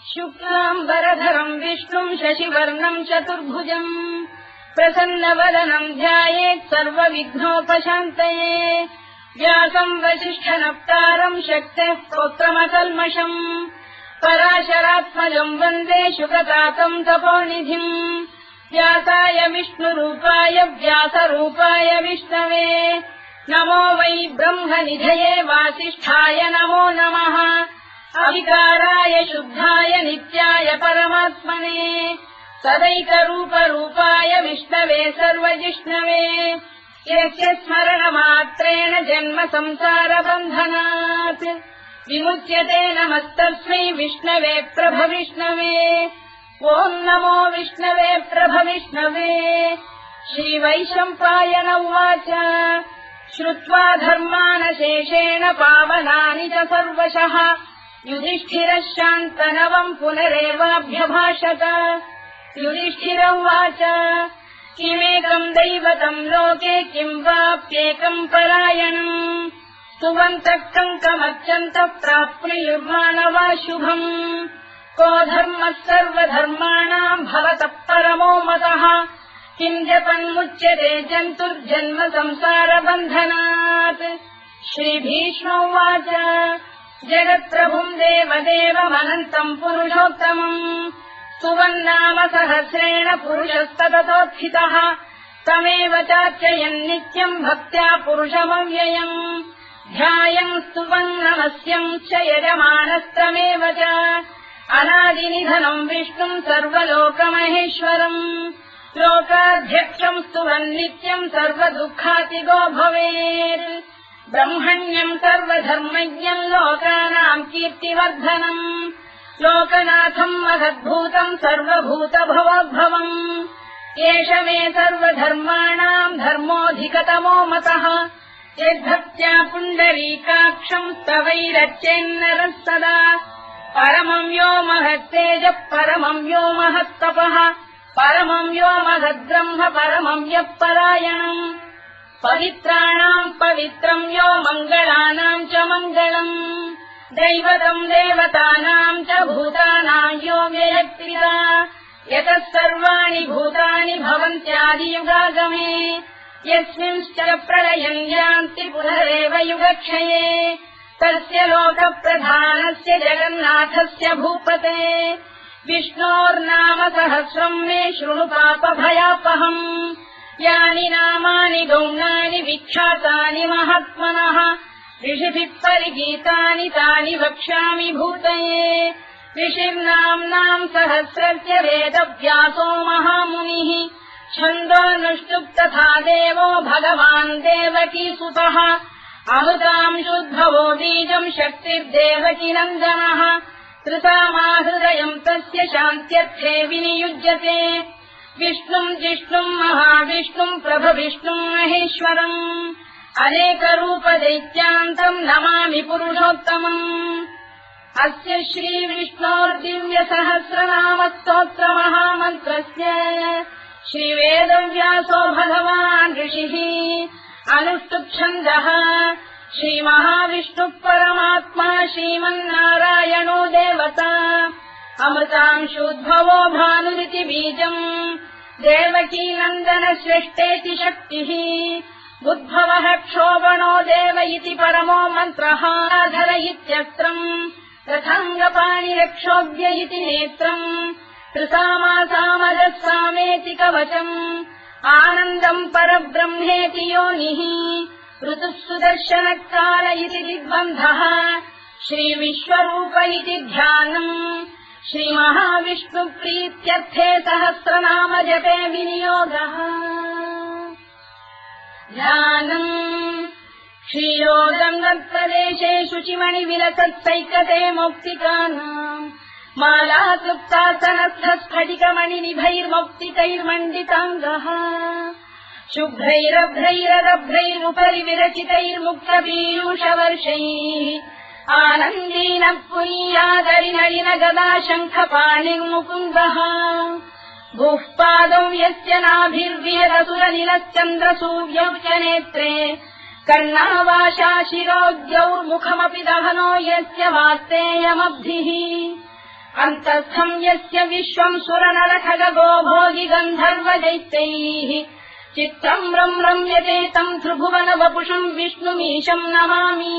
शुक्लाम्बरधरम् विष्णुम् शशिवर्णम् चतुर्भुजम् प्रसन्नवदनम् ध्यायेत् सर्वविघ्नोपशान्तये व्यासम् वसिष्ठनप्तारम् शक्तेः स्तोत्रमकल्मषम् पराशरात्मजम् वन्दे शुकतातम् तपोनिधिम् व्यासाय विष्णुरूपाय व्यासरूपाय विष्णवे नमो वै ब्रह्मनिधये वासिष्ठाय नमो नमः अविकाराय शुद्धाय नित्याय परमात्मने सदैकरूपरूपाय विष्णवे सर्वजिष्णवे यस्य स्मरणमात्रेण जन्म संसारबन्धनात् विमुच्यते नमस्तस्मै विष्णवे प्रभविष्णवे ॐ नमो विष्णवे प्रभविष्णवे श्रीवैशम्पायन उवाच श्रुत्वा धर्मानशेषेण पावनानि च सर्वशः युधिष्ठिरः शान्तनवम् पुनरेवाभ्यभाषत युधिष्ठिर उवाच किमेकम् दैवतम् लोके किम् वाप्येकम् परायणम् स्तुवन्तः कङ्कमर्चन्तः प्राप्नुयुर्माणवा शुभम् को धर्मः सर्वधर्माणाम् भवतः परमो मतः किम् जपन्मुच्यते जन्तुर्जन्म संसारबन्धनात् श्रीभीष्म उवाच जगत्प्रभुम् देवदेवमनन्तम् पुरुषोत्तमम् स्तुवन्नाम सहस्रेण पुरुषस्तततोत्थितः तमेव चार्चयन् नित्यम् भक्त्या पुरुषमव्ययम् ध्यायम् स्तुवन् नमस्यम् च यजमानस्तमेव च अनादिनिधनम् विष्णुम् सर्वलोकमहेश्वरम् लोकाध्यक्षम् स्तुवन् नित्यम् सर्वदुःखातिगो भवेत् ब्रह्मण्यम् सर्वधर्मज्ञम् लोकानाम् कीर्तिवर्धनम् लोकनाथम् महद्भूतम् सर्वभूतभवोद्भवम् एष मे सर्वधर्माणाम् धर्मोऽधिकतमो मतः यद्भक्त्या पुण्डरीकाक्षम् स्तवैरच्चेन्नरः सदा परमम् यो महत्तेजः परमम् यो महत्तपः परमम् यो महद्ब्रह्म परमम् यः परायणम् पवित्राणाम् पवित्रम् यो मङ्गलानाम् च मङ्गलम् दैवतम् देवतानाम् च भूतानाम् यो व्ययक्तिदा यतः सर्वाणि भूतानि भवन्त्यादियुगागमे यस्मिंश्च प्रलयम् यान्ति पुनरेव युगक्षये तस्य लोकप्रधानस्य जगन्नाथस्य भूपते विष्णोर्नाम सहस्रम् मे शृणु पापभयापहम् यानि नामानि गौणानि विख्यातानि महात्मनः ऋषिभिः परिगीतानि तानि वक्ष्यामि भूतये ऋषिर्नाम्नाम् सहस्रस्य वेदव्यासो महामुनिः छन्दोऽनुष्टुप् तथा देवो भगवान् देवकीसुतः अमृताम् शुद्भवो बीजम् शक्तिर्देवकी नन्दनः त्रिसामाहृदयम् तस्य शान्त्यर्थे विनियुज्यते विष्णुम् जिष्णुम् महाविष्णुम् प्रभविष्णुम् महेश्वरम् अनेकरूपदैत्यान्तम् नमामि पुरुषोत्तमम् अस्य श्रीविष्णोर्दिव्यसहस्रनामस्तोत्रमहामन्त्रस्य श्रीवेदव्यासो भगवान् ऋषिः अनुष्टुप्छन्दः श्रीमहाविष्णुः परमात्मा श्रीमन्नारायणो देवता अमृतांशोद्भवो भानुरिति बीजम् देवकी नन्दन श्रेष्ठेति शक्तिः उद्भवः क्षोभणो देव इति परमो मन्त्रः धर इत्यस्त्रम् रथाङ्गपाणिरक्षोभ्य इति नेत्रम् त्रिसामासामजः सामेति कवचम् आनन्दम् परब्रह्मेति योनिः ऋतुः सुदर्शनकाल इति दिग्बन्धः श्रीविश्वरूप इति ध्यानम् श्रीमहाविष्णुप्रीत्यर्थे सहस्रनाम जपे विनियोगः ध्यानम् क्षीरोदम् दत्तदेशे शुचिमणिविलसत्सैकते मौक्तिकानाम् मालाक्लुप्तासनस्थस्फटिकमणिनिभैर्मौक्तिकैर्मण्डिताङ्गः शुभ्रैरभ्रैररभ्रैरुपरि विरचितैर्मुक्तपीयूषवर्षैः आनन्दीनः पुरीयादरिनलिन गदा शङ्खपाणिर्मुकुन्दः भूः पादौ यस्य नाभिर्विहरसुरनिलश्चन्द्रसूर्यौ च नेत्रे कर्णावाशा शिरोद्यौर्मुखमपि दहनो यस्य वास्तेयमब्धिः अन्तस्थम् यस्य विश्वम् सुरनरखगो भोगि गन्धर्वदैत्यैः चित्रम् रम्यते तम् त्रिभुवन वपुषम् विष्णुमीशम् नमामि।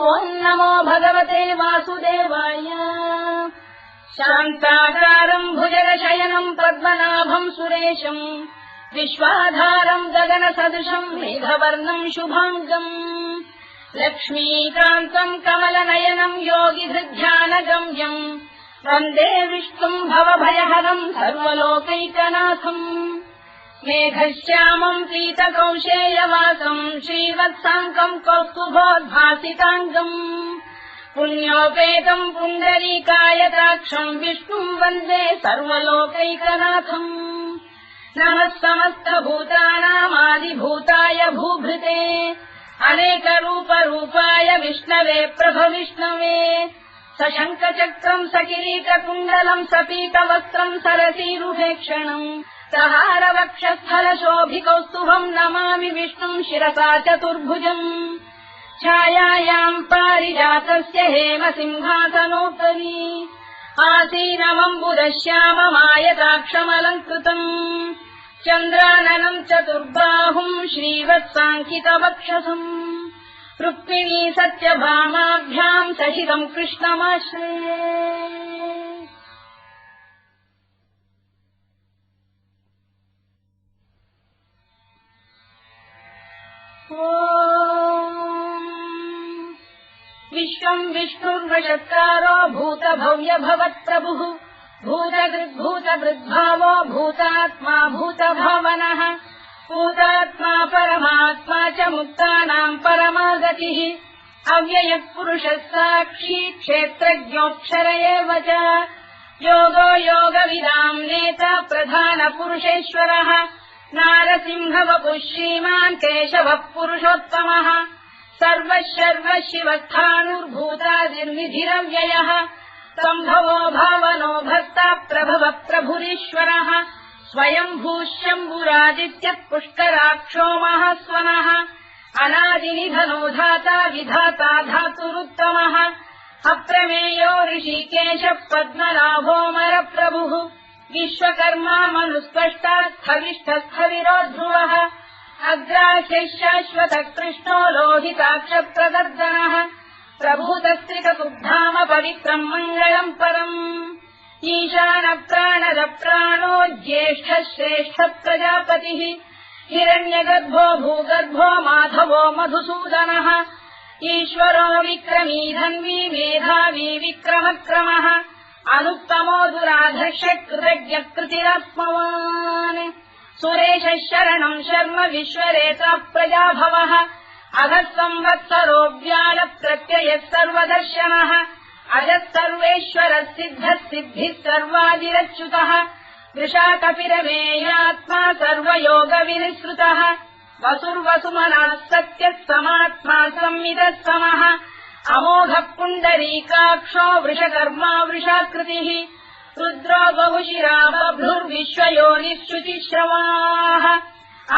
ॐ नमो भगवते वासुदेवाय। शान्ताकारम् भुजगशयनम् पद्मनाभम् सुरेशम् विश्वाधारम् गगनसदृशम् मेघवर्णम् शुभाङ्गम् लक्ष्मीकान्तम् कमलनयनम् योगिहृध्यानगम्यम् वन्दे विष्णुम् भवभयहरम् सर्वलोकैकनाथम्। मेघश्यामम् पीतकौशेयवासम् श्रीवत्साङ्कम् कौस्तुभोद्भासिताङ्गम् पुण्योपेतम् पुण्डरीकायताक्षम् विष्णुम् वन्दे सर्वलोकैकनाथम्। नमः समस्तभूतानामादिभूताय भूभृते अनेकरूपरूपाय विष्णवे प्रभविष्णवे सशङ्खचक्रम् सकिरीटकुण्डलम् सपीतवस्त्रम् सरसीरुहेक्षणम् सहारवक्षस्थलशोभिकौस्तुभम् नमामि विष्णुम् शिरसा चतुर्भुजम्। छायायाम् पारिजातस्य हेमसिंहासनोपरि आसीनमम्बुदश्याममायताक्षमलङ्कृतम् चन्द्राननम् चतुर्बाहुम् श्रीवत्साङ्कितवक्षसम् रुक्मिणी सत्यभामाभ्याम् सहितम् कृष्णमाश्रये। विश्वम् विष्णुर्वषत्कारो भूतभव्य भवत्प्रभुः भूतभृद्भावो भूतात्मा भूतभावनः भूतात्मा परमात्मा च मुक्तानाम् परमागतिः अव्ययः पुरुषः साक्षी क्षेत्रज्ञोऽक्षर एव च योगो योगविदाम् नेता प्रधानपुरुषेश्वरः नारसिंहवपुः श्रीमान् केशवः पुरुषोत्तमः सर्वः शिवस्थाणुर्भूतादिर्निधिरव्ययः सम्भवो भावनो भर्ता प्रभवः प्रभुरीश्वरः स्वयम्भूः शम्भुरादित्यः पुष्कराक्षो महास्वनः अनादिनिधनो धाता विधाता धातुरुत्तमः अप्रमेयो ऋषिकेशः पद्मनाभोऽमरप्रभुः विश्वकर्मा मनुस्पष्टा स्थविष्ठस्थविरो ध्रुवः अग्राह्यः शाश्वतः कृष्णो लोहिताक्षप्रदर्दनः प्रभूतस्त्रिककुब्धाम पवित्रम् मङ्गलम् परम् ईशानप्राणदप्राणो ज्येष्ठः श्रेष्ठः प्रजापतिः हिरण्यगर्भो भूगर्भो माधवो मधुसूदनः ईश्वरो विक्रमी धन्वी मेधावी विक्रमक्रमः अनुत्तमो दुराधर्षः कृतज्ञः कृतिरात्मवान् सुरेशः शरणम् शर्म विश्वरेता प्रजाभवः अधः संवत्सरो व्यालप्रत्ययः सर्वदर्शनः अजः सर्वेश्वरः सिद्धः सिद्धिः सर्वादिरच्युतः वृषाकपिरमेयात्मा सर्वयोगविनिसृतः वसुर्वसुमनः सत्यः समात्मा संविदः समः अमोघः पुण्डरीकाक्षो वृषकर्मा वृषाकृतिः रुद्रो बहुशिरा बभ्रुर्विश्वयोनिः शुचिश्रवाः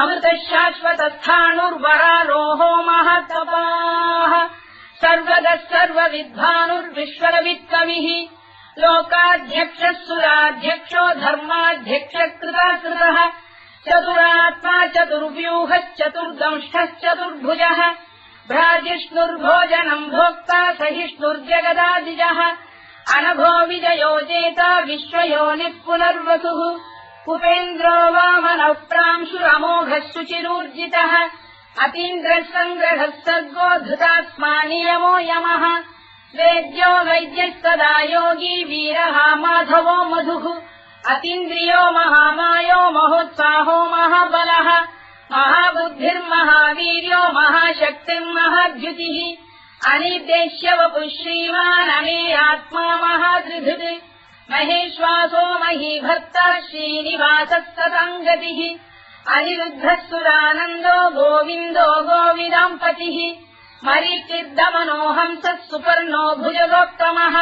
अमृतः शाश्वतस्थाणुर्वरारोहो महातपाः सर्वगः सर्वविद्वानुर्विश्वरवित्कविः लोकाध्यक्षः सुराध्यक्षो धर्माध्यक्षः कृताकृतः चतुरात्मा चतुर्व्यूहश्चतुर्दंष्टश्चतुर्भुजः भ्राजिष्णुर्भोजनम् भोक्ता सहिष्णुर्जगदादिजः अनभो विजयो जेता विश्वयोनिः पुनर्वसुः उपेन्द्रो वामनः प्रांशुरमोघः शुचिरूर्जितः अतीन्द्रः सङ्ग्रहः सर्गो धृतात्मा नियमो यमः वेद्यो वैद्यः सदा योगी वीरः माधवो मधुः अतीन्द्रियो महामायो महोत्साहो महाबलः महाबुद्धिर्महावीर्यो महाशक्तिर्महाद्युतिः अनिर्देश्यवपुः श्रीमान् अमेयात्मा महाधृधृ महेश्वासो महीभर्ता श्रीनिवासः सताङ्गतिः अनिरुद्धः सुरानन्दो गोविन्दो गोविदाम्पतिः मरीचिर्दमनो हंसः सुपर्णो भुजगोत्तमः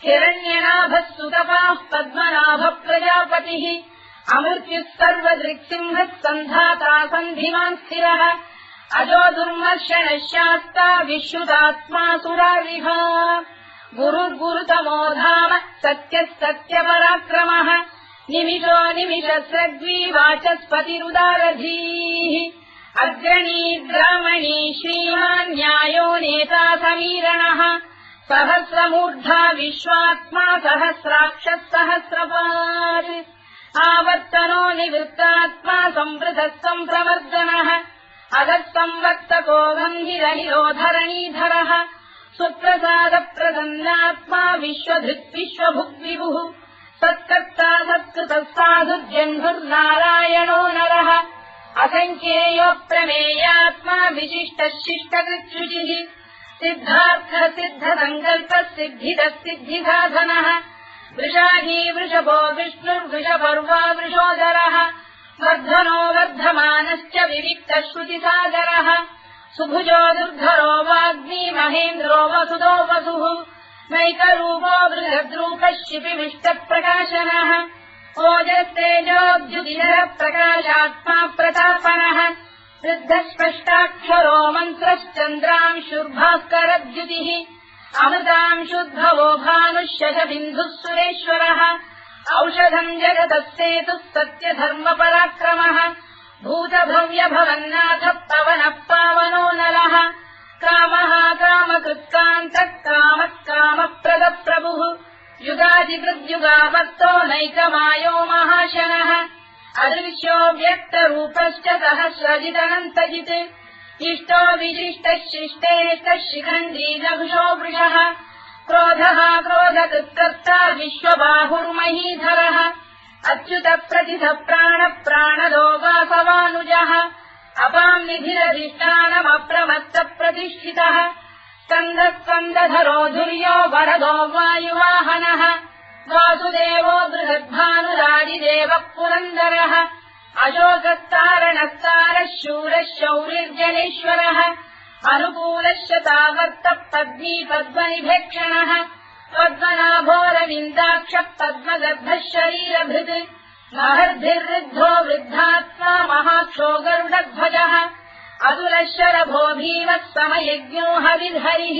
हिरण्यनाभः सुतपाः पद्मनाभः प्रजापतिः अमृत्युः सर्वदृक्सिंहः सन्धाता सन्धिमान् स्थिरः अजो दुर्मर्षणः शास्ता विश्रुतात्मा सुरारिभा गुरुर्गुरुतमो धाम सत्यः सत्यपराक्रमः निमिषो निमिषस्रग्वी वाचस्पतिरुदारधीः अग्रणी ग्रामणी श्रीमान् न्यायो नेता समीरणः सहस्रमूर्धा विश्वात्मा सहस्राक्षः सहस्रपात् आवर्तनो निवृत्तात्मा संवृतः सम्प्रवर्धनः अधः संवर्तको गन्धिरनिरोधरणीधरः सुप्रसादप्रसन्नात्मा विश्वधृत् विश्वभुग्विभुः सत्कर्ता सत्कृतः साधुर्जह्नुर्नारायणो नरः असङ्ख्येयो प्रमेयात्मा विशिष्टः शिष्टकृच्छुचिः सिद्धार्थः सिद्धसङ्कल्पः सिद्धितः सिद्धिसाधनः वृषाधी वृषभो विष्णुर्वृषपर्वा वृषोदरः वर्धनो वर्धमानश्च विविक्तः श्रुतिसागरः सुभुजो दुर्धरो वाग्मी महेन्द्रो वसुदो वसुः नैकरूपो बृहद्रूपः शिपिविष्टप्रकाशनः ओजस्तेजोऽभ्युदिनः प्रकाशात्मा प्रतापनः वृद्धस्पष्टाक्षरो मन्त्रश्चन्द्रांशुर्भास्करद्युतिः अमृतांशुद्भवो भानुष्यशबिन्दुः सुरेश्वरः औषधम् जगतः सेतुः सत्यधर्मपराक्रमः भूतभव्यभवन्नाथः पवनः पावनो नलः कामः कामकृत्कान्तः कामः कामप्रदप्रभुः युगादिकृद्युगावर्तो नैकमायो महाशनः अदृश्यो व्यक्तरूपश्च सहस्रजिदनन्तजित् इष्टो विशिष्टः शिष्टेष्टः शिखण्डी नभुषो वृषः क्रोधः क्रोधकृत्कर्ता विश्वबाहुर्महीधरः अच्युतः प्रतिथः प्राणः प्राणदो वासवानुजः अपाम् निधिरधिष्ठानमप्रमत्तः प्रतिष्ठितः स्कन्दः स्कन्दधरो धुर्यो वरदो वायुवाहनः वासुदेवो बृहद्भानुरादिदेवः पुरन्दरः अशोकस्तारणस्तारः शूरः शौरिर्जनेश्वरः अनुकूलः शतावर्तः पद्मी पद्मनिभेक्षणः पद्मनाभोरविन्दाक्षः पद्मगर्भः शरीरभृत् महर्भिर्वृद्धो वृद्धात्मा महाक्षो गरुडध्वजः अतुलः शरभो भीमः समयज्ञो हविर्हरिः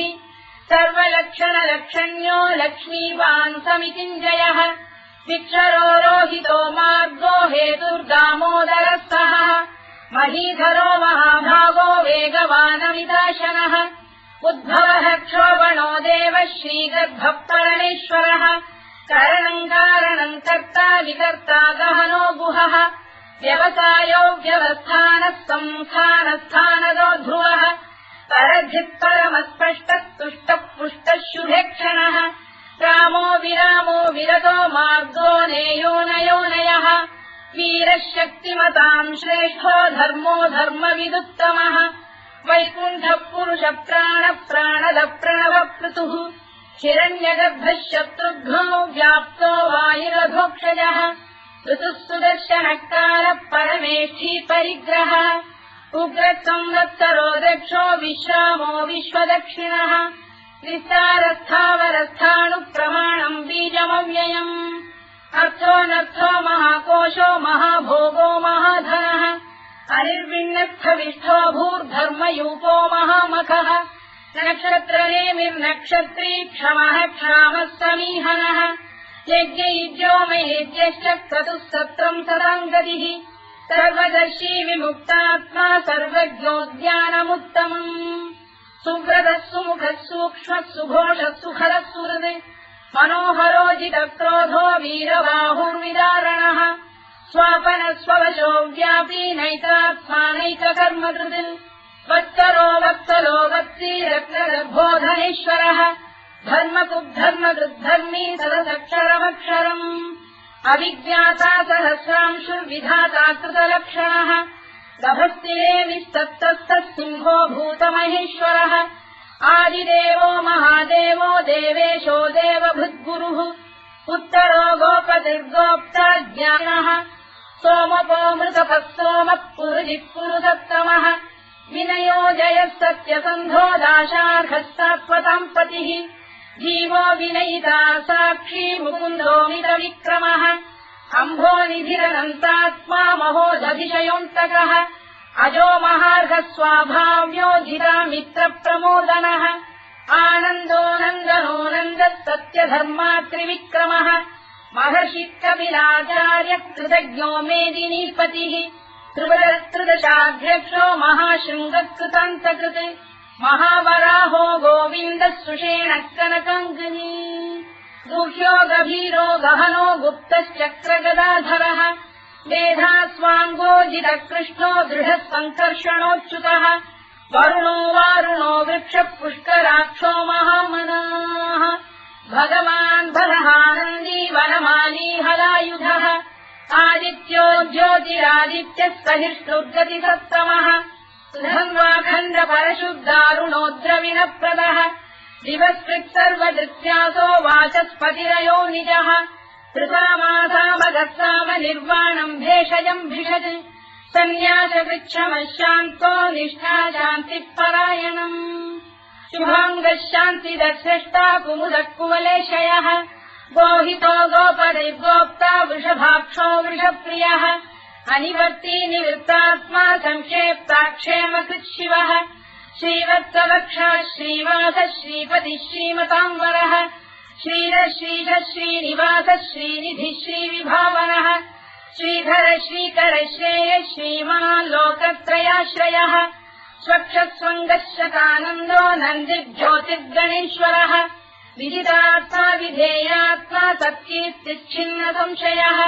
सर्वलक्षणलक्षण्यो लक्ष्मीवान् समितिञ्जयः विक्षरो रोहितो मार्गो हेतुर्दामोदरः सहः महीधरो महाभागो वेगवानमिदाशनः उद्भवः क्षोभणो देवः श्रीगर्भः परमेश्वरः करणम् कारणम् कर्ता विकर्ता गहनो गुहः व्यवसायो व्यवस्थानः संस्थानस्थानदो ध्रुवः परधिः परमस्पष्टः तुष्टः पुष्टः शुभेक्षणः रामो विरामो विरतो मार्गो नेयोनयोनयः वीरः शक्तिमताम् श्रेष्ठो धर्मो धर्मविदुत्तमः वैकुण्ठः पुरुषः प्राणः प्राणदः प्रणवपृतुः हिरण्यगर्भः शत्रुघ्नो व्याप्तो वायुरधोक्षजः ऋतुः सुदर्शनः कालः परमेष्ठी परिग्रहः उग्रः संवत्सरो दक्षो विश्रामो विश्वदक्षिणः विस्तारस्थावरस्थाणुः प्रमाणम् बीजमव्ययम् अर्थोऽनर्थो महाकोशो महाभोगो महाधनः अनिर्विण्णस्थविष्ठो भूर्धर्मयूपो महामखः नक्षत्रनेमिर्नक्षत्री क्षमः क्षामः समीहनः यज्ञयुज्यो महेज्यश्च क्रतुः सत्रम् सदाङ्गतिः सर्वदर्शी विमुक्तात्मा सर्वज्ञोद्यानमुत्तमम् सुव्रतः सुमुखः सूक्ष्मः सुघोषः सुखरः सुहृत् मनोहरोजितक्रोधो वीरबाहुर्विदारणः स्वापनः स्ववशो व्यापी नैकात्मानैककर्मकृत् वत्सरो वत्सलो वत्सी रत्नगर्भोधनेश्वरः धर्मकुद्धर्मकृद्धर्मी सदसक्षरमक्षरम् अविज्ञाता सहस्रांशुर्विधाता कृतलक्षणः गभस्तिरे विस्तप्तस्तः सिंहो भूतमहेश्वरः आदिदेवो महादेवो देवेशो देवभृद्गुरुः उत्तरो गोपतिर्गोप्ता ज्ञानः सोमपो मृतपः सोमः पुरुजिः पुरुषत्तमः विनयो जयः सत्यसन्धो दाशार्हः सात्वताम् पतिः जीवो विनयिता साक्षी मुकुन्दो मितविक्रमः अम्भोनिधिरनन्तात्मा महोदधिशयोऽन्तकः अजो महार्घः स्वाभाव्यो जिता मित्रप्रमोदनः आनन्दो नन्दनो नन्दः सत्यधर्मा त्रिविक्रमः महर्षि कपिलाचार्य कृतज्ञो मेदिनीपतिः त्रिदशाध्यक्षो महाशृङ्गकृतान्तकृत् महावराहो गोविन्दः सुषेणः कनकाङ्गनी गुह्यो गभीरो गहनो गुप्तश्चक्रगदाधरः मेधास्वाङ्गोजितः कृष्णो दृढः सङ्कर्षणोच्युतः वरुणो वारुणो वृक्षः पुष्कराक्षो महामनाः भगवान् बलहानन्दी वनमाली हलायुधः आदित्यो ज्योतिरादित्यः सहिष्णुर्गतिसत्तमः सुधन्वाखण्ड परशुद्धारुणोद्रविणप्रदः दिवस्कृत् सर्वदृत्यासो वाचस्पतिरयो निजः कृतामासामगस्साम निर्वाणम् भेषजम् भिषज सन्न्यासवृक्षमशान्तो निष्ठा शान्तिपरायणम् शुभाङ्गः शान्तिदर्शष्टा कुमुदः कुवलेशयः गोहितो गोपदैर्गोप्ता वृषभाक्षो वृषप्रियः अनिवर्ती निवृत्तात्मा संक्षेप्ताक्षेमकृत् शिवः श्रीवत्सवक्षः श्रीवासः श्रीपतिः श्रीमताम्बरः श्रीरश्रीशः श्रीनिवासः श्रीनिधिः श्रीविभावनः श्रीधर श्रीकर श्रेयः श्रीमान् लोकत्रयाश्रयः स्वक्षस्वङ्गः शतानन्दो नन्दिर्ज्योतिर्गणेश्वरः विदितात्मा विधेयात्मा तत्कीर्तिच्छिन्न संशयः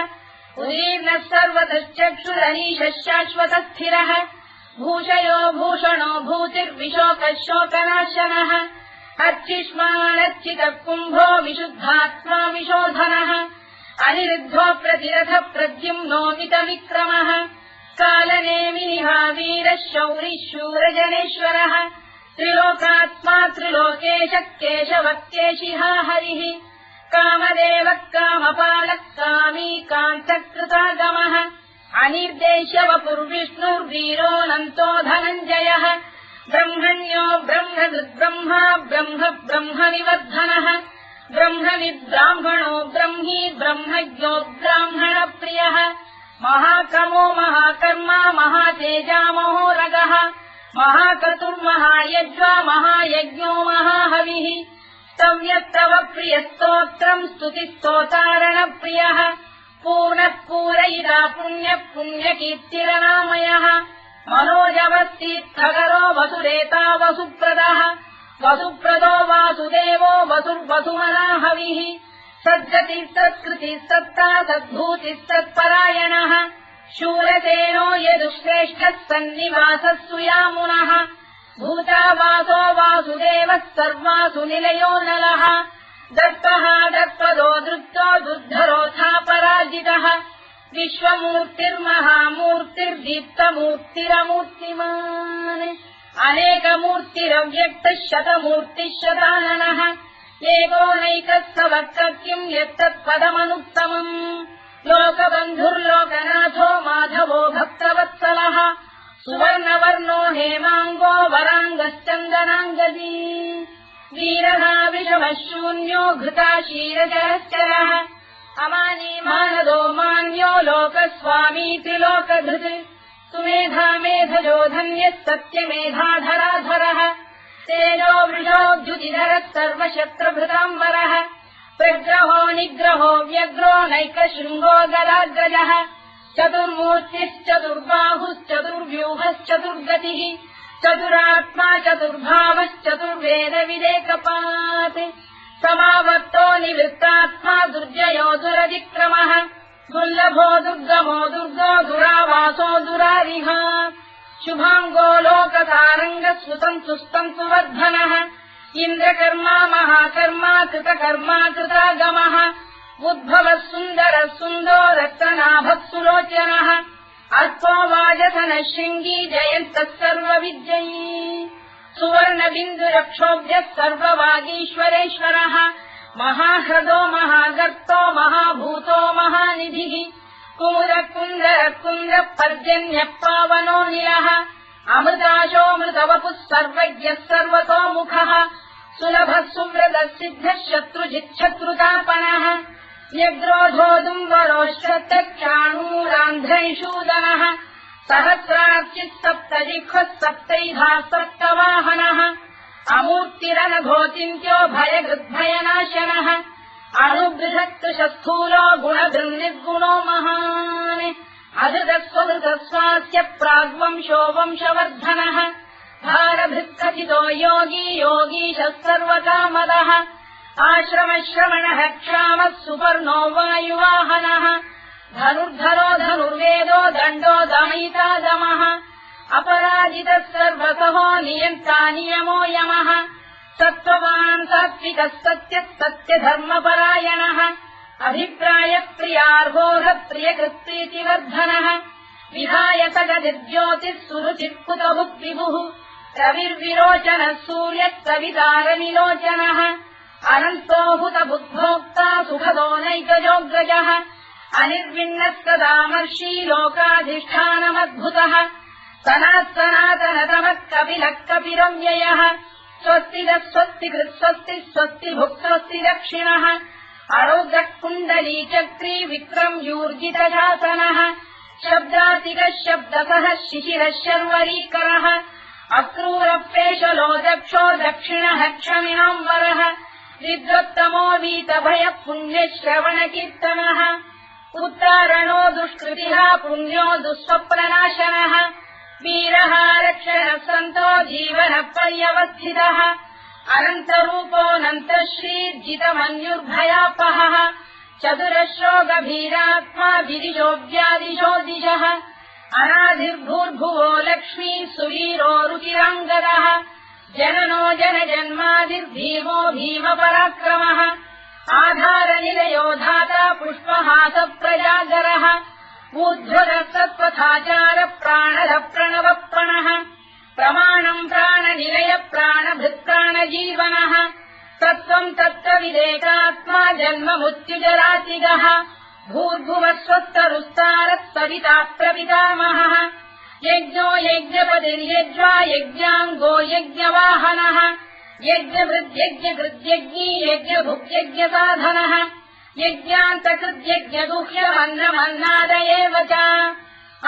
उदीर्णः सर्वतश्चक्षुरनीशः शाश्वतस्थिरः भूषयो भूषणो भूतिर्विशोकः शोकनाशनः अर्चिष्मानर्चितः कुम्भो विशुद्धात्मा विशोधनः अनिरुद्धो प्रतिरथ प्रद्युम्नो मितविक्रमः कालनेमिनिहा वीरः शौरिः शूरजनेश्वरः त्रिलोकात्मा त्रिलोकेशः केशवः केशिहा हरिः कामदेवः कामपालः कामी कान्तकृतागमः अनिर्देश्य वपुर्विष्णुर्वीरोऽनन्तो धनञ्जयः ब्रह्मण्यो ब्रह्मकृद्ब्रह्मा ब्रह्म ब्रह्मनिवर्धनः ब्रह्मविद्ब्राह्मणो ब्रह्मी ब्रह्मज्ञो ब्राह्मणप्रियः महाक्रमो महाकर्मा महातेजा महोरगः महाक्रतुर्महायज्वा महायज्ञो महाहविः स्तव्यस्तव प्रियस्तोत्रम् स्तुतिस्तोतारणप्रियः पूर्णः पूरयिता पुण्यः पुण्यकीर्तिरनामयः मनोजवस्तीर्थकरो वसुदेता वसुप्रदः वसुप्रदो वासुदेवो वसुर्वसुमनाहविः सद्गतिः सत्कृतिः सत्ता सद्भूतिः सत्परायणः शूरसेनो यदुश्रेष्ठः सन्निवासः सुयामुनः भूतावासो वासुदेवः सर्वासु निलयो नलः दत्तः दत्पदो दृप्तो दुर्धरोऽथापराजितः विश्वमूर्तिर्महामूर्तिर्दीप्तमूर्तिरमूर्तिमान् अनेकमूर्तिरव्यक्तः शतमूर्तिः शताननः एकोनैकः सवक्तकिम् यत्तत्पदमनुत्तमम् लोकबन्धुर्लोकनाथो माधवो भक्तवत्सलः सुवर्णवर्णो हेमाङ्गो वराङ्गश्चन्दनाङ्गदी वीरः विषमः शून्यो घृता क्षीरजरश्चरः अमानी मानदो मान्यो लोकस्वामी त्रिलोकधृत् सुमेधा मेधजो धन्यः सत्यमेधाधराधरः तेजो वृषोद्युतिधरः सर्वशस्त्रभृताम्बरः प्रग्रहो निग्रहो व्यग्रो नैकशृङ्गो गदाग्रजः चतुर्मूर्तिश्चतुर्बाहुश्चतुर्व्यूहश्चतुर्गतिः चतुरात्मा चतुर्भावश्चतुर्वेदविदेकपात् समावर्तो निवृत्तात्मा दुर्जयो दुरतिक्रमः दुर्लभो दुर्गमो दुर्गो दुरावासो दुरारिः शुभाङ्गो लोकतारङ्गः सुतन्तु वर्धनः इन्द्रकर्मा महाकर्मा कृतकर्मा कृतागमः उद्भवः सुन्दरः सुन्दो रक्तनाभः सुलोचनः अल्पो वाजसनः शृङ्गी जयन्तः सर्वविद्ययी सुवर्णबिन्दुरक्षोभ्यः सर्ववागीश्वरेश्वरः महाह्रदो महागर्तो महाभूतो महानिधिः कुमुदकुन्दरकुन्दः पर्जन्यः पावनो निलः अमृताशोऽमृतवपुः सर्वज्ञः सर्वतोमुखः सुलभः सुव्रतः सिद्धः शत्रुजिच्छत्रुतापनः न्यग्रोधोदुम्बरोश्चक्षाणूरान्ध्रैषूदनः सहस्रार्चिः सप्तजिह्वः सप्तैधा सप्तवाहनः अमूर्तिरनघोचिन्त्यो भयगृद्भयनाशनः अणुबृहत्कृशस्थूलो गुणभृन्निर्गुणो महान् अधृतस्वधृतस्वास्य प्राग्वंशो वंशवर्धनः भारभृत्कथितो योगी योगीशः सर्वकामदः आश्रमश्रवणः क्षामः सुपर्णो वायुवाहनः धनुर्धरो धनुर्वेदो दण्डो दमयिता दमः अपराजितः सर्वतः नियन्ता नियमो यमः सत्त्ववान् सात्विकः सत्यः सत्यधर्मपरायणः अभिप्रायप्रियार्होः प्रियकृत्प्रीतिवर्धनः विधायतगतिर्ज्योतिः सुरुचित्कुतभुक्विभुः रविर्विरोचनः सूर्यः कवितारनिलोचनः अनन्तो हुतबुद्भोक्ता सुखदो नैकजोऽग्रजः अनिर्विण्णः सदामर्षी लोकाधिष्ठानमद्भुतः सनातनतमः कपिलः कपिरव्ययः स्वस्तिदः स्वस्तिकृत् स्वस्ति स्वस्तिभुक् स्वस्ति दक्षिणः अरोग्रः कुण्डलीचक्री विक्रम्यूर्जितशासनः शब्दातिकः शब्दसः शिशिरः शर्वरीकरः अक्रूरप्रेशलो दक्षो दक्षिणः क्षमिणाम्बरः विद्वत्तमो वीतभयः पुण्यश्रवणकीर्तनः उत्तारणो दुष्कृतिः पुण्यो दुःस्वप्ननाशनः वीरः रक्षणः सन्तो जीवनः पर्यवस्थितः अनन्तरूपोऽनन्तश्रीर्जितमन्युर्भयापहः चतुरश्रो गभीरात्मा विदिशो व्यादिशो दिशः अनाधिर्भूर्भुवो लक्ष्मी सुवीरो रुचिराङ्गदः जननो जनजन्मादिर्भीमो भीमपराक्रमः आधारनिलयो धाता पुष्पहासः प्रजागरः ऊर्ध्वरः सत्त्वथाचार प्राणः प्रणवप्रणः प्रमाणम् प्राणनिलय प्राणभृत्प्राणजीवनः तत्त्वम् तत्त्वविदेकात्मा जन्ममृत्युजरातिगः भूर्भुवः स्वस्तरुस्तारः सविता प्रपितामहः यज्ञो यज्ञपतिर्यज्वा यज्ञाङ्गो यज्ञवाहनः यज्ञभृद्यज्ञकृद्यज्ञी यज्ञभुक्यज्ञसाधनः यज्ञान्तकृद्यज्ञगुह्यमन्नमन्नाद एव च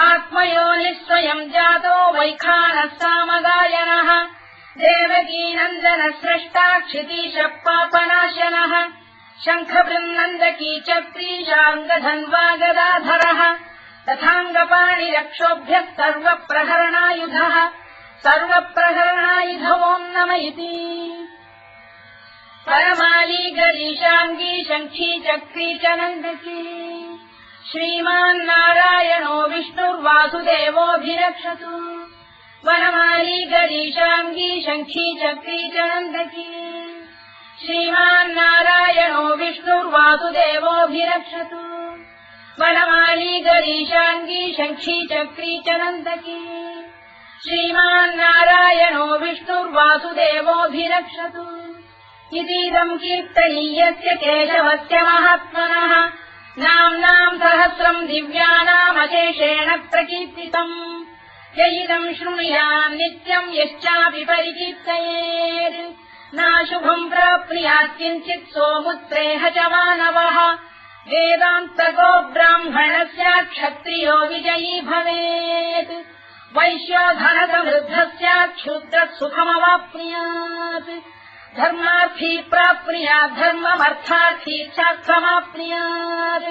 आत्मयोनिः स्वयम् जातो वैखानः सामगायनः देवकीनन्दनः स्रष्टा क्षितीशः पापनाशनः शङ्खबृन्नन्दकी चक्रीशाङ्गधन्वा गदाधरः तथाङ्गपाणिरक्षोभ्यः सर्वप्रहरणायुधः सर्वप्रहरणायुधवोम् नम इति परमाली गरीशाङ्गी शङ्खी चक्री च नन्दकी श्रीमान्नारायणो विष्णुर्वासुदेवोऽभिरक्षतु वनमाली गरीशाङ्गी शङ्खी चक्री च नन्दकी श्रीमान्नारायणो विष्णुर्वासुदेवोऽभिरक्षतु वनमाली गरीशाङ्गी शङ्खी चक्री च नन्दकी श्रीमान्नारायणो विष्णुर्वासुदेवोऽभिरक्षतु इतीदम् कीर्तनीयस्य केशवस्य महात्मनः नाम्नाम् सहस्रम् दिव्यानामशेषेण प्रकीर्तितम् य इदम् शृणुयाम् नित्यम् यश्चापि परिकीर्तयेत् नाशुभम् प्राप्नुयात् किञ्चित् सोमुत्रेह च मानवः वेदान्तको ब्राह्मणस्य क्षत्रियो विजयी भवेत् वैश्यो धनसमृद्धस्य क्षुद्रः सुखमवाप्नुयात् धर्मार्थी प्राप्नुयात् धर्ममर्थार्थी चार्थमाप्नुयात्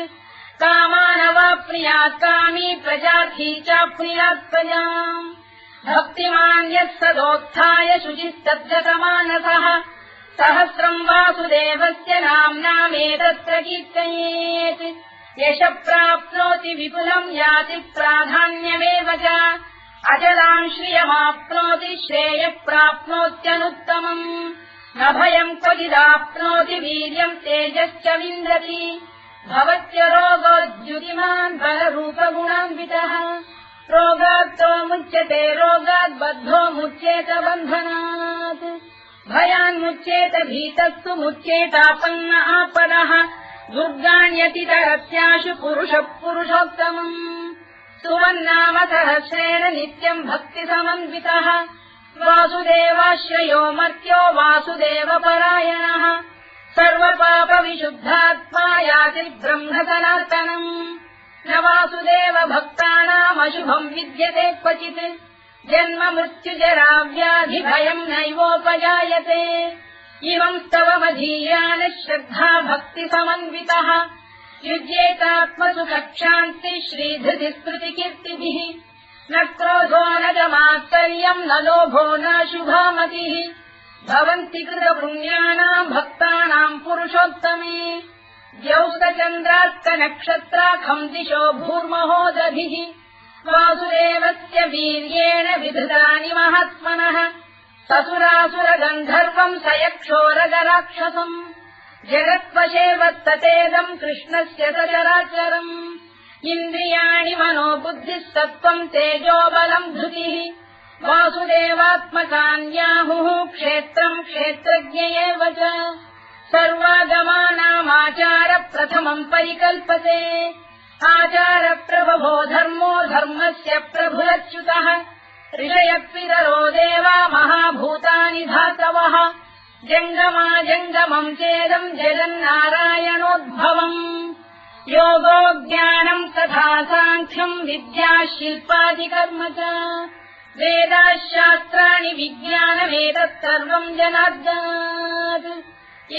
कामानवाप्नुयात् कामी प्रजार्थी चाप्नुयात् प्रजाम् भक्तिमान् यः सदोत्थाय शुचिस्तद्धतमानसः सहस्रम् वासुदेवस्य नाम्नामेतत्र कीर्तयेत् यशः प्राप्नोति विपुलम् याति प्राधान्यमेव च अचलाम् श्रियमाप्नोति श्रेयः प्राप्नोत्यनुत्तमम् न भयम् क्वचिदाप्नोति वीर्यम् तेजश्च विन्दति भवत्य रोगोद्युतिमान् बलरूपगुणान्वितः रोगात्तो मुच्यते रोगात् बद्धो मुच्येत बन्धनात् भयान्मुच्येत भीतस्तु मुच्येतापन्न आपदः दुर्गाण्यतितरस्याशु पुरुषः पुरुषोत्तमम् सुवन्नाम सहस्रेण नित्यम् भक्तिसमन्वितः वासुदेवाश्रयो मर्त्यो वासुदेवपरायणः सर्वपापविशुद्धात्मा याति ब्रह्म सनातनम् न वासुदेव भक्तानामशुभम् विद्यते क्वचित् जन्म मृत्युजरा व्याधि भयम् नैवोपजायते इमम् स्तवमधीयानः श्रद्धा भक्ति समन्वितः युज्येतात्मसुखक्षान्ति श्रीधृति स्मृतिकीर्तिभिः न क्रोधो न च मात्सर्यम् न लोभो न शुभामतिः भवन्ति कृतपुण्यानाम् भक्तानाम् पुरुषोत्तमे द्यौस्तचन्द्रार्कनक्षत्राखम् दिशो भूर्महोदभिः वासुदेवस्य वीर्येण विधृतानि महात्मनः ससुरासुरगन्धर्वम् स यक्षोरगराक्षसम् जगत्वशे वत्ततेदम् कृष्णस्य सचराचरम् इन्द्रियाणि मनो बुद्धिः सत्त्वम् तेजो बलम् धृतिः वासुदेवात्मकान्याहुः क्षेत्रम् क्षेत्रज्ञ एव च सर्वागमानामाचार प्रथमम् परिकल्पते आचार प्रभवो धर्मो धर्मस्य प्रभुरच्युतः ऋषयपितरो देवा महाभूतानि धातवः जङ्गमा जङ्गमम् चेदम् जगन्नारायणोद्भवम् योगो ज्ञानम् तथा साङ्ख्यम् विद्या शिल्पादिकर्म च वेदाः शास्त्राणि विज्ञानमेतत् सर्वम् जनार्दनात्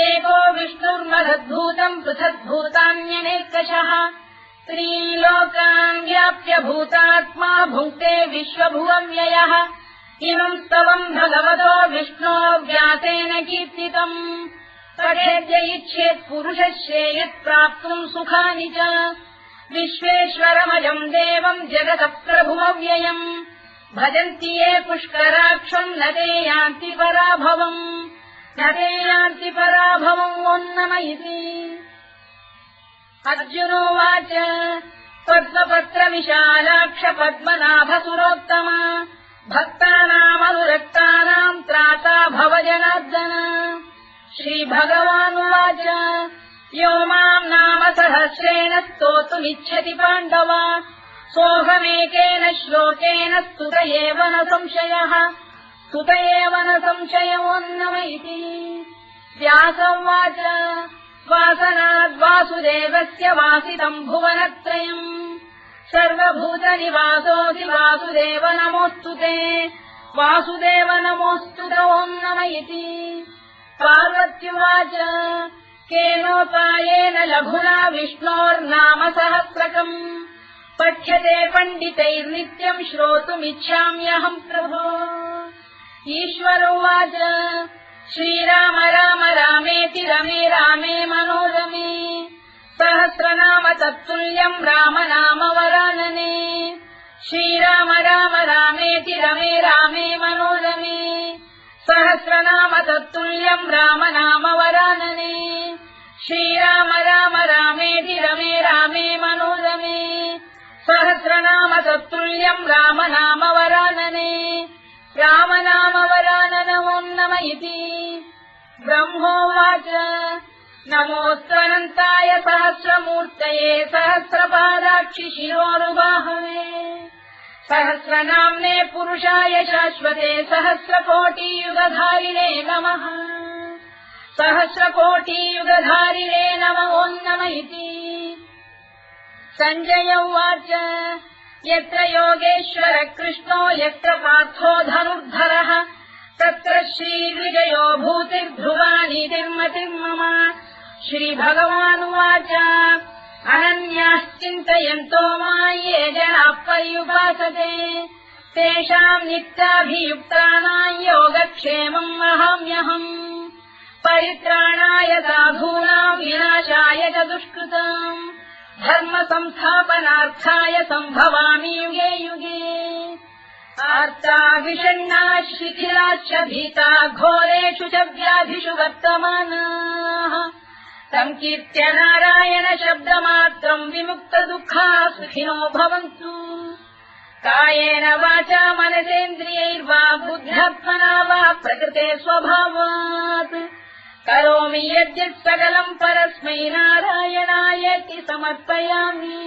एको विष्णुर्महद्भूतम् पृथग्भूतान्यनेकशः त्रीलोकान् व्याप्य भूतात्मा भुङ्क्ते विश्वभुवव्ययः इमम् स्तवम् भगवतो विष्णो व्यासेन कीर्तितम् पठेद्य इच्छेत् पुरुषः श्रेयत् प्राप्तुम् सुखानि च विश्वेश्वरमजम् देवम् जगतः प्रभुमव्ययम् भजन्ति ये पुष्कराक्षम् न ते यान्ति पराभवम् ओन्नमयिति अर्जुनोवाच पद्मपत्रविशालाक्ष पद्मनाभसुरोत्तम भक्तानामनुरक्तानाम् त्राता भव जनार्दन श्रीभगवानुवाच यो माम् नाम सहस्रेण स्तोतुमिच्छति पाण्डव सोऽहमेकेन श्लोकेन स्तुत एव न संशयोऽन्नम इति व्यासोवाच वासनाद्वासुदेवस्य वासितम् भुवनत्रयम् सर्वभूतनिवासोऽसि वासुदेव नमोऽस्तु ते वासुदेव नमोऽस्तु ओन्नम इति पार्वत्युवाच केनोपायेन लघुना विष्णोर्नाम सहस्रकम् पठ्यते पण्डितैर्नित्यम् श्रोतुमिच्छाम्यहम् प्रभो ईश्वरोवाच श्रीराम राम रामेति रमे रामे मनोरमे सहस्रनाम तत्तुल्यम् राम नाम वरानने श्रीराम राम रामेति रमे रामे मनोरमे सहस्रनाम तत्तुल्यम् राम नाम वरानने श्रीराम राम रामेति रमे रामे मनोरमे सहस्रनाम तत्तुल्यम् राम नाम वरानने राम नाम वराननमोन्नम इति ब्रह्मोवाच नमोऽस्त्वनन्ताय सहस्रमूर्तये सहस्रपादाक्षि शिरोरुबाहवे सहस्रनाम्ने पुरुषाय शाश्वते सहस्रकोटियुगधारिणे नमः सहस्रकोटियुगधारिणे नमोऽन्नम इति सञ्जय उवाच यत्र योगेश्वर कृष्णो यत्र पार्थो धनुर्धरः तत्र श्रीविजयो भूतिर्ध्रुवानीतिर्मतिर्मम श्रीभगवानुवाच अनन्याश्चिन्तयन्तो मां ये जनाः पर्युपासते तेषाम् नित्याभियुक्तानां योगक्षेमम् वहाम्यहम् परित्राणाय साधूनां विनाशाय च दुष्कृताम् धर्म संस्थापनार्थाय सम्भवामि युगे युगे आर्ता विषण्णाः शिथिलाश्च भीता घोरेषु च व्याधिषु वर्तमानाः संकीर्त्य नारायण शब्दमात्रम् विमुक्त दुःखाः सुखिनो भवन्तु कायेन वाचा मनसेन्द्रियैर्वा बुद्ध्यात्मना वा प्रकृते स्वभावात् करोमि यद्यत् सकलम् परस्मै नारायणायेति समर्पयामि।